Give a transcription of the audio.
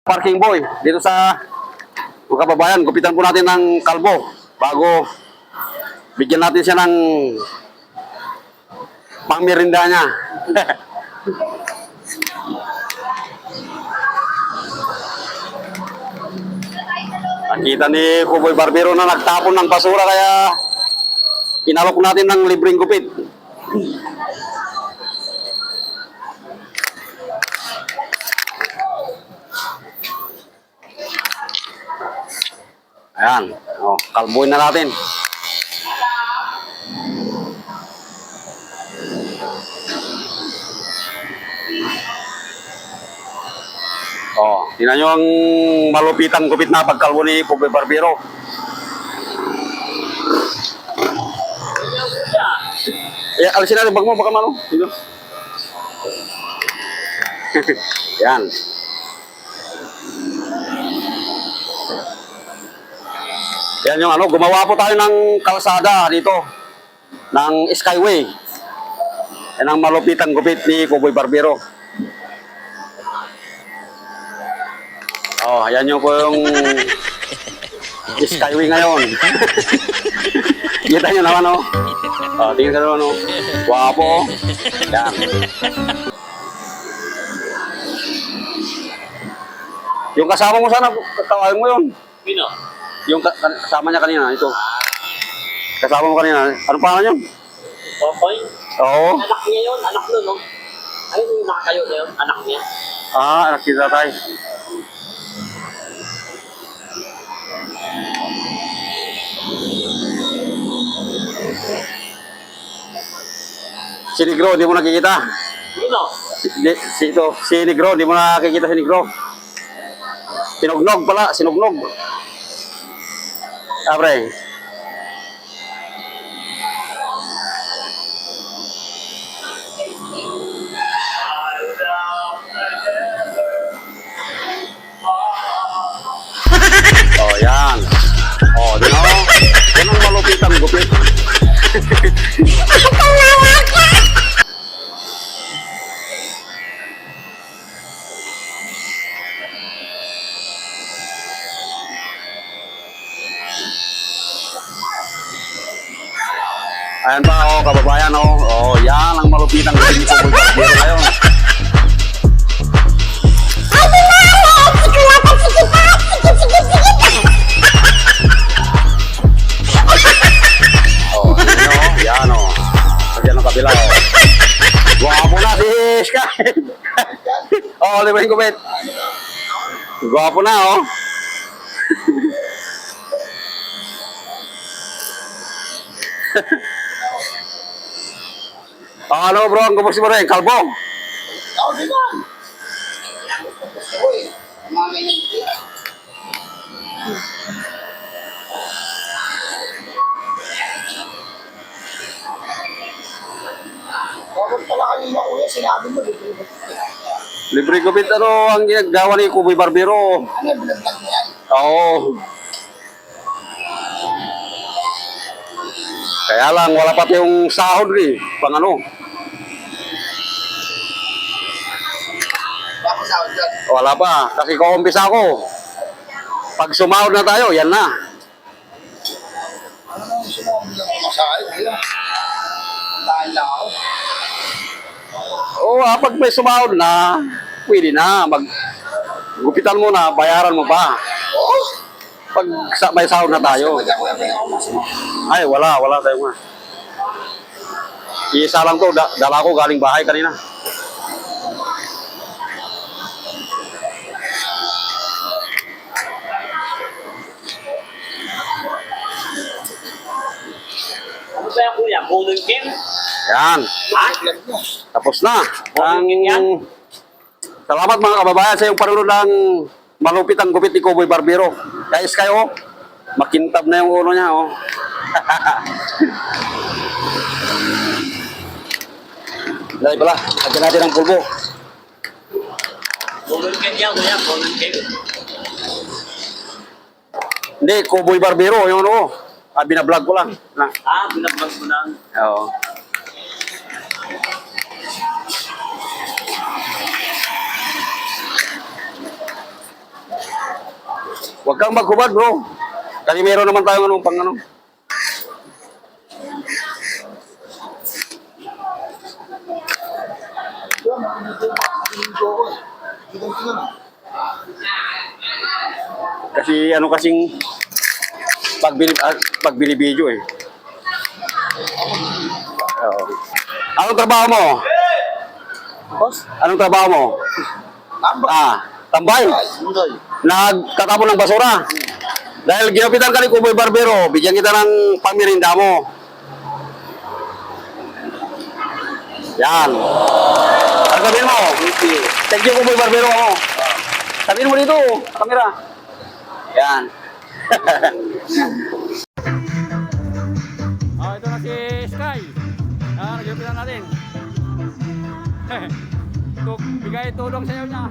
Parking boy dito sa mga kababayan, gupitan po natin ng kalbo bago bigyan natin siya ng pangmerinda niya. Nakita ni Kuboy Barbero na nagtapon ng basura kaya inalok natin ng libreng gupit. Ayan, kalbuin na natin. Tingnan nyo ang malupitang gupit na pagkalbo ni Kuboy Barbero. Alisin natin, bag mo, baka malo. Dito. Yan. Yan yung gumawa po tayo ng kalsada dito, ng Skyway. Yan ang malupitang gupit ni Kuboy Barbero. Yan yung po yung Skyway ngayon. Kita nyo naman, tingin ka naman, wapo. Yan. Yung kasama mo sana, tawagin mo yun. Sino? Yung kasama niya kanina, ito. Kasama mo kanina, anong pangalan yun? Popoy? Oo. Anak niya yun, anak nun, no? Ayun yung nakakayo na yun, anak niya. Anak kita tayo. Si Negro, di mo nakikita. Sino? Si Negro, di mo nakikita si Negro. Sinugnog pala, sinugnog. Abre. Yan. Di mo? Yan ang malupitang gupit. Ayan ba, kababayan, yan ang malupitang gupit ni Kuboy Barbero ngayon. Yan Lagyan ng kabila Gwapo na si Sky. Libre yung gupit. Gwapo na Ano bro, ang gupos mo rin, kalbo? Di ba? Uy, mga bakit pala kanina kuya, sinabi mo, Libre gupit, ang ginagawa ni Kuboy Barbero? ano yung vlog mo yan? Kaya lang, wala pati yung sahod pang Bakit sahod yan? Wala pa, kasi kukumpisa ako. Pag sumahod na tayo, yan na. Ano nang sumahod lang ako masahod, kuya? Dahil lang ako. Pag may sumahod na, pwede na. Gupitan mo na, bayaran mo pa. Pag may sahod na tayo. Ay, wala tayo nga. Isa lang to, dala ko galing bahay kanina. Ano ba yan kuya? Bonong game? Yan. Tapos na. Salamat mga kababayan sa iyong panunod ng malupit ang gupit ni Kuboy Barbero. Guys kayo, makintab na yung ulo niya. Dahil pala, lagyan natin ang pulbo. Bonong game yan kuya, bonong game. Hindi, Kuboy Barbero, yung binablog ko lang. Binablog mo lang. Oo. Huwag kang maghubad, bro. Kasi meron naman tayong anong pang ano. Kasi ano kasing pagbili video eh. Oo. Anong trabaho mo? Boss? Anong trabaho mo? Tamba. Tambay. Hindi. Nagtatapon ng basura. Dahil ginapitan ka ni Kuboy Barbero, bigyan kita ng pamirinda mo. Yan. Ano sabihin mo? Thank you, Kuboy Barbero ako. Sabihin mo dito, kamera. Yan. Ito na si Sky. Naglapitan natin. Bigay tulong sa'yo niya.